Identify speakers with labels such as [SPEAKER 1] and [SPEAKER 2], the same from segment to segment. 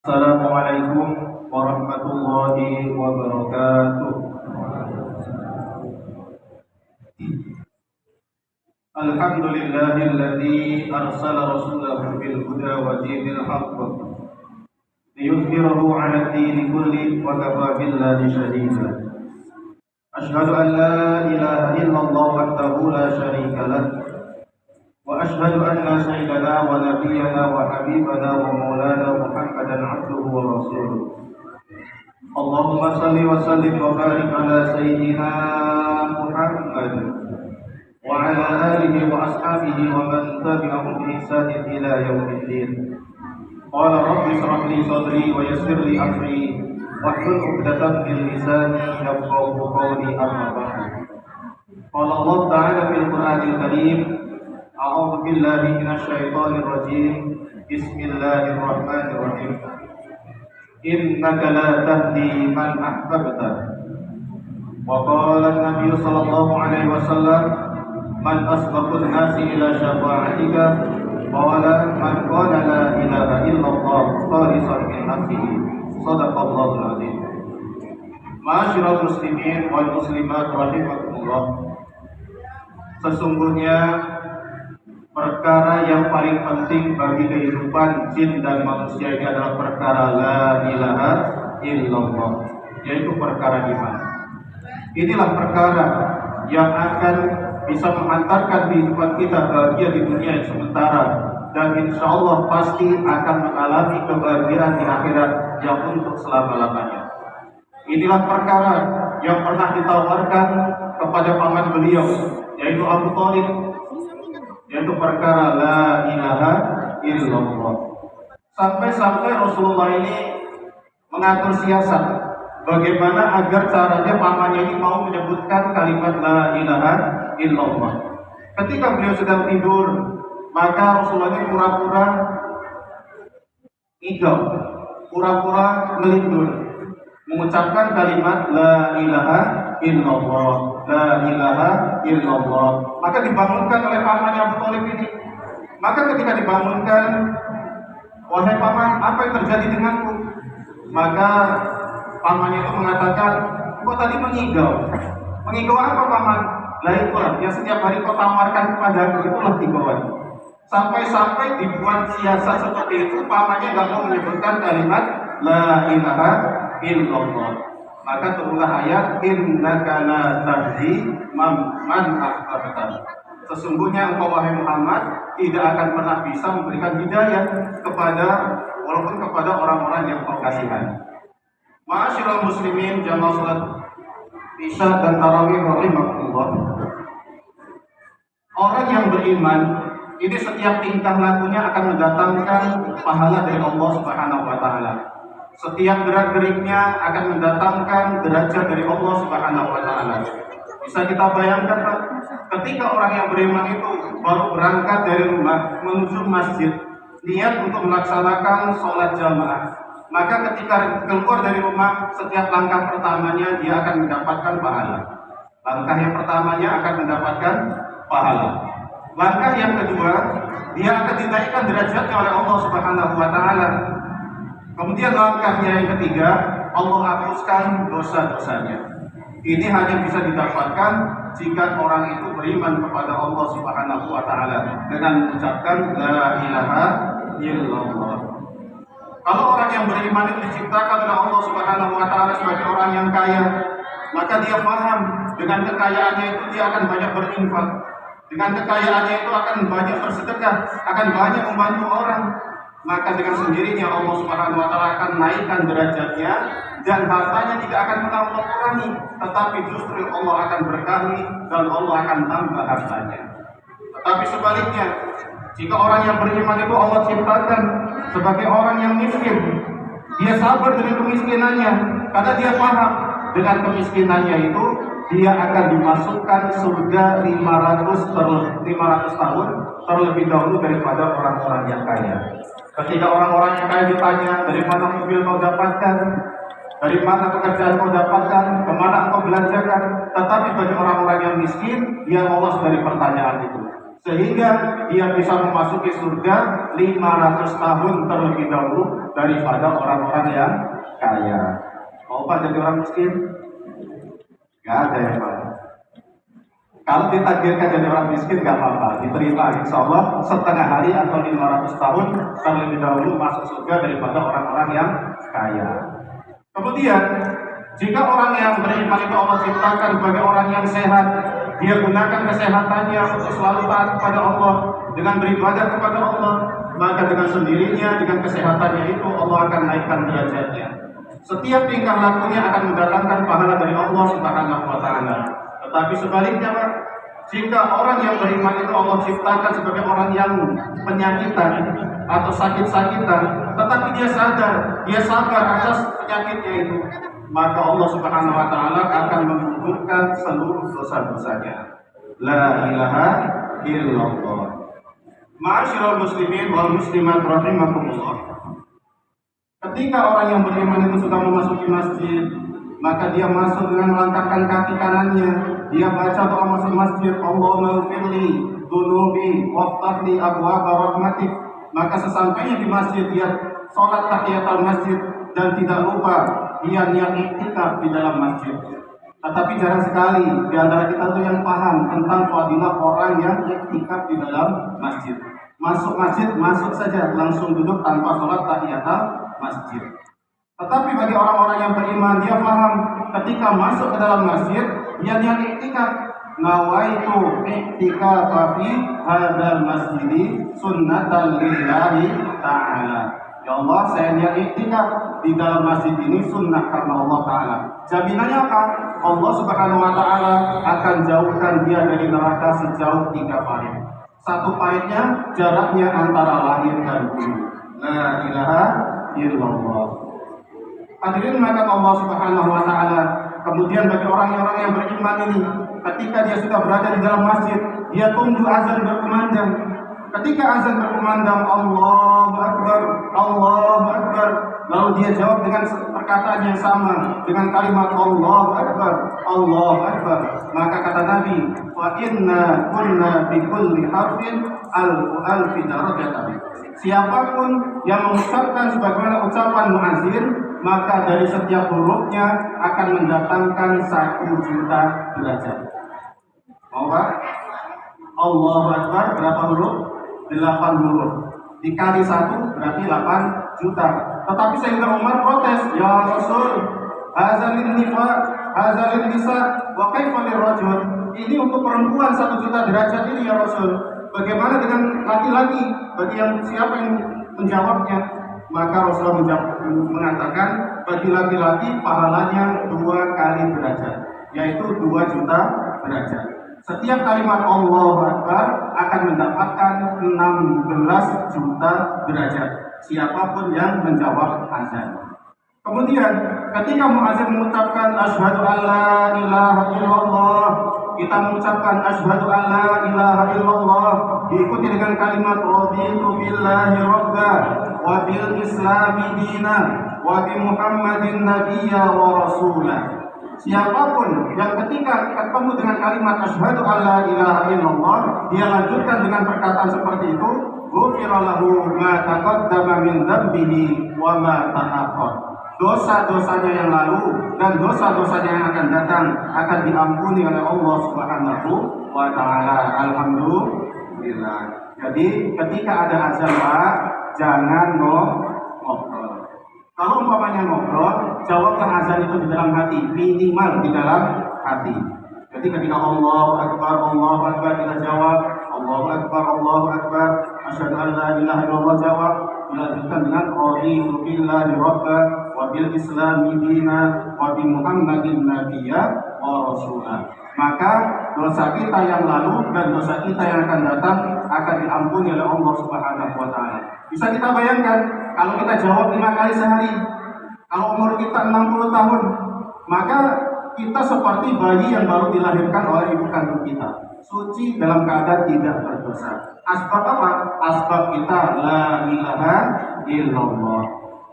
[SPEAKER 1] Assalamualaikum warahmatullahi wabarakatuh. Alhamdulillahilladzi arsala rasulahu bil huda wa dinil haqq liyudhhirahu 'ala ad-dini kulli wa kafa billahi shahida. Ashhadu an la ilaha illallah wahdahu la syarika lah wa ashhadu anna sayyidana wa nabiyyana wa habibana wa maulana Muhammadan 'abduhu wa rasuluh. Allahumma salli wa sallim wa barik ala sayyidina Muhammad wa ala alihi wa ashabihi wa man tabi'ahum bi ihsanin ila yaumiddin. Qala rabbi shrah li sadri wa yassir li amri wahlul 'uqdatam min lisani yafqahu qawli, amma ba'd. Qala Allah ta'ala fil Qur'anil Karim, a'udzu billahi minasy syaithanir rajim. Bismillahirrahmanirrahim. Innaka la tahdi man ahbabta. Wa qala an-nabiy sallallahu alaihi wasallam, man asbaqun nasi ila syafa'atika, qala man qala la ilaha illallah khalisan min nafsihi. Shadaqallahul azim. Ma'asyiral muslimin wal muslimat rahimakumullah. Sesungguhnya perkara yang paling penting bagi kehidupan jin dan manusia ini adalah perkara la ilaha illallah, yaitu perkara iman. Inilah perkara yang akan bisa menghantarkan kehidupan kita bahagia di dunia yang sementara, dan insya Allah pasti akan mengalami kebahagiaan di akhirat yang untuk selama-lamanya. Inilah perkara yang pernah ditawarkan kepada paman beliau, yaitu Abu Thalib, yaitu perkara la ilaha illallah. Sampai-sampai Rasulullah ini mengatur siasat bagaimana agar caranya pamannya ini mau menyebutkan kalimat la ilaha illallah. Ketika beliau sedang tidur, maka Rasulullah ini pura-pura ngigau, pura-pura melindur, mengucapkan kalimat la ilaha illallah, la ilaha illallah. Maka dibangunkan oleh pamannya Abu Thalib ini. Maka ketika dibangunkan, wahai paman, apa yang terjadi denganku? Maka pamannya itu mengatakan, kau tadi mengigau. Mengigau apa paman? Lah itulah yang setiap hari kau tawarkan kepadaku, itulah higauan. Sampai-sampai dibuat siasat seperti itu, pamannya nggak mau menyebutkan kalimat la ilaha illallah. Maka terulah ayat innaka la tahdi man ahbabta. Sesungguhnya engkau wahai Muhammad tidak akan pernah bisa memberikan hidayah walaupun kepada orang-orang yang kau kasihan. Ma'asyiral muslimin jamaah salat Isya dan tarawih rahimakumullah. Orang yang beriman ini setiap tingkah lakunya akan mendatangkan pahala dari Allah Subhanahu wa taala. Setiap gerak-geriknya akan mendatangkan derajat dari Allah Subhanahu wa taala. Bisa kita bayangkan, Pak, ketika orang yang beriman itu baru berangkat dari rumah menuju masjid, niat untuk melaksanakan sholat jamaah, maka ketika keluar dari rumah, setiap langkah pertamanya dia akan mendapatkan pahala. Langkah yang pertamanya akan mendapatkan pahala. Langkah yang kedua, dia akan dinaikkan derajatnya oleh Allah Subhanahu wa taala. Kemudian langkahnya yang ketiga, Allah hapuskan dosa-dosanya. Ini hanya bisa didapatkan jika orang itu beriman kepada Allah Subhanahu wa taala dengan mengucapkan la ilaha illallah. Kalau orang yang beriman itu diciptakan oleh Allah Subhanahu wa taala sebagai orang yang kaya, maka dia paham dengan kekayaannya itu dia akan banyak berinfak. Dengan kekayaannya itu akan banyak bersedekah, akan banyak membantu orang. Maka dengan sendirinya Allah Subhanahu wa taala akan naikkan derajatnya dan hartanya tidak akan pernah mengurangi, tetapi justru Allah akan berkahi dan Allah akan tambah hartanya. Tetapi sebaliknya, jika orang yang beriman itu Allah ciptakan sebagai orang yang miskin, dia sabar dengan kemiskinannya karena dia paham dengan kemiskinannya itu dia akan dimasukkan surga 500 tahun terlebih dahulu daripada orang-orang yang kaya. Ketika orang-orang yang kaya ditanya, dari mana mobil kau dapatkan, dari mana pekerjaan kau dapatkan, kemana kau belanjakan, tetapi bagi orang-orang yang miskin, dia lolos dari pertanyaan itu. sehingga dia bisa memasuki surga 500 tahun terlebih dahulu daripada orang-orang yang kaya. Mau Pak jadi orang miskin? Gak ada ya Pak. Kalau ditakdirkan jadi orang miskin gak apa-apa, diterima insya Allah setengah hari atau 500 tahun terlebih dahulu masuk surga daripada orang-orang yang kaya. Kemudian jika orang yang beriman itu Allah ciptakan sebagai orang yang sehat, dia gunakan kesehatannya untuk selalu taat kepada Allah dengan beribadah kepada Allah, maka dengan sendirinya, dengan kesehatannya itu Allah akan naikkan derajatnya. Setiap tingkah lakunya akan mendatangkan pahala dari Allah Subhanahu wa Ta'ala. Tetapi sebaliknya, Pak, jika orang yang beriman itu Allah ciptakan sebagai orang yang penyakitan atau sakit-sakitan, tetapi dia sadar, dia sabar atas penyakitnya itu, maka Allah Subhanahu wa Ta'ala akan menggugurkan seluruh dosa-dosanya. La ilaha illallah. Ma'asyiral muslimin wal muslimat rahimakumullah. Ketika orang yang beriman itu sudah memasuki masjid, maka dia masuk dengan melangkahkan kaki kanannya. Dia baca doa masuk masjid, Allahumma ighfirli dunubi waftahli abwaaba rahmatik. Maka sesampainya di masjid, dia sholat tahiyatul masjid dan tidak lupa dia niat iktikaf di dalam masjid. Tetapi jarang sekali di antara kita itu yang paham tentang fadilah orang yang iktikaf di dalam masjid. Masuk masjid, masuk saja, langsung duduk tanpa sholat tahiyatul masjid. Tetapi bagi orang-orang yang beriman, dia paham ketika masuk ke dalam masjid, dia niat iktikaf. Nawaitu iktikaf fi hadzal masjidi sunnatan lillahi ta'ala. Ya Allah, saya niat iktikaf di dalam masjid ini sunnah karena Allah Ta'ala. Jaminannya apa? Allah Subhanahu wa Ta'ala akan jauhkan dia dari neraka sejauh 3 parit. Satu paritnya jaraknya antara langit dan bumi. La ilaha illallah. Hadirin maka Allah Subhanahu wa Ta'ala. Kemudian bagi orang-orang yang beriman ini, ketika dia sudah berada di dalam masjid, dia tunggu azan berkumandang. Ketika azan berkumandang, Allahu Akbar, Allahu Akbar, lalu dia jawab dengan perkataan yang sama, dengan kalimat Allahu Akbar, Allahu Akbar. Maka kata Nabi, wa inna kunna bi kulli harfin alfi darajatan. Siapapun yang mengucapkan sebagaimana ucapan muadzin, maka dari setiap hurufnya akan mendatangkan 1.000.000 derajat. Mau Pak? Allahu Akbar berapa huruf? 8 huruf. Dikali 1 berarti 8 juta. Tetapi Sayyidina Umar protes, ya Rasul, hazalin nifa, hazalin nisa, wa kaifa lirrajul? Ini untuk perempuan 1 juta derajat ini ya Rasul. Bagaimana dengan laki-laki? Bagi yang siapa yang menjawabnya? Maka Rasulullah mengatakan bagi laki-laki pahalanya 2 kali derajat, yaitu 2 juta derajat. Setiap kalimat Allahu Akbar akan mendapatkan 16 juta derajat. Siapapun yang menjawab azan. Kemudian ketika muadzin mengucapkan asyhadu alla ilaha illallah, kita mengucapkan asyhadu alla ilaha illallah diikuti dengan kalimat raditu billahi rabba wa bil islami dina wa bi muhammadin nabiyya wa rasulah. Siapapun yang ketika ketemu dengan kalimat asyhadu alla ilaha illallah, dia lanjutkan dengan perkataan seperti itu, ghufira lahu ma taqaddama min dzambihi wa ma ta'akhkhar. Dosa-dosanya yang lalu dan dosa-dosanya yang akan datang akan diampuni oleh Allah Subhanahu wa Ta'ala. Alhamdulillah. Jadi ketika ada azan Pak, jangan ngobrol. Kalau umpamanya ngobrol, jawabkan azan itu di dalam hati, minimal di dalam hati. Jadi ketika Allahu Akbar kita jawab Allahu Akbar, asyhadu an la ilaha illallah jawab, dilanjutkan dengan raditu billahi rabba wa bil islami dina wa bi muhammadin nabiyya wa rasulah. Maka dosa kita yang lalu dan dosa kita yang akan datang akan diampuni oleh Allah Subhanahu wa Ta'ala. Bisa kita bayangkan kalau kita jawab 5 kali sehari, kalau umur kita 60 tahun, maka kita seperti bayi yang baru dilahirkan oleh ibu kandung kita, suci dalam keadaan tidak berdosa. Asbab apa? Asbab kita la ilaha illallah.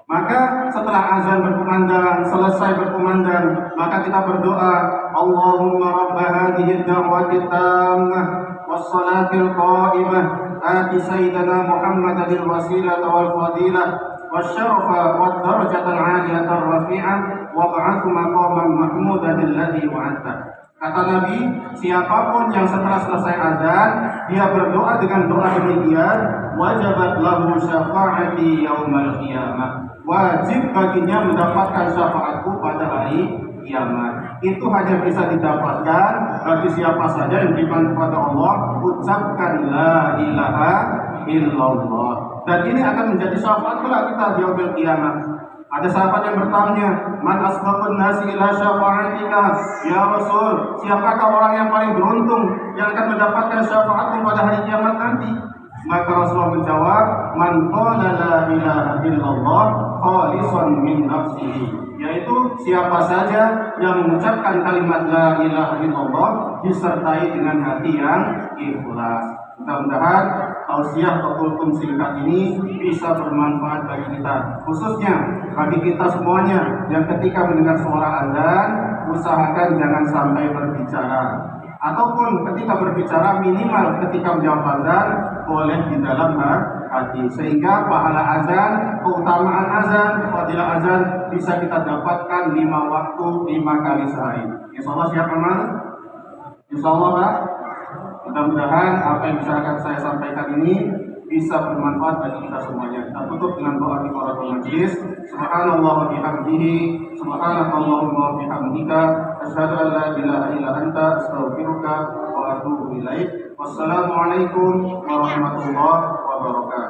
[SPEAKER 1] Maka setelah azan berkumandang, selesai berkumandang, maka kita berdoa, Allahumma rabba hadhihi ad-da'wati tammah والصلاة القائمة آت سيدنا محمدا الوسيلة والفضيلة والشرف والدرجة العالية الرفيعة وابعث مقاما محمودا الذي وعدته. Kata Nabi, siapapun yang setelah selesai azan dia berdoa dengan doa demikian, wajabat lahu syafaati yaumal qiyamah. Wajib baginya mendapatkan syafaatku pada hari kiamat. Itu hanya bisa didapatkan bagi siapa saja yang beriman kepada Allah, ucapkan la ilaha illallah. Dan ini akan menjadi syafaat kelak kita di yaumil qiyamah. Ada sahabat yang bertanya, man asbaqun nasi ila syafa'atika? Ya Rasul, siapakah orang yang paling beruntung yang akan mendapatkan syafaatmu pada hari kiamat nanti? Maka Rasulullah menjawab, man qala la ilaha illallah khalisan min nafsihi, yaitu siapa saja yang mengucapkan kalimat la ilaha illallah disertai dengan hati yang ikhlas. Mudah-mudahan tausiah atau kultum singkat ini bisa bermanfaat bagi kita, khususnya bagi kita semuanya yang ketika mendengar suara azan usahakan jangan sampai berbicara, ataupun ketika berbicara minimal ketika menjawab azan boleh di dalam hati, sehingga pahala azan, keutamaan azan, fadilah azan bisa kita dapatkan 5 waktu 5 kali sehari. Insyaallah siap aman? Insyaallah Pak. Mudah-mudahan apa yang bisa akan saya sampaikan ini bisa bermanfaat bagi kita semuanya. Kita tutup dengan doa di qaratul majlis. Subhanallah wa bihamdihi, subhanakallahumma wa bihamdika, asyhadu an la ilaha illa anta, astaghfiruka wa atubu ilaik. Wassalamualaikum warahmatullahi wabarakatuh.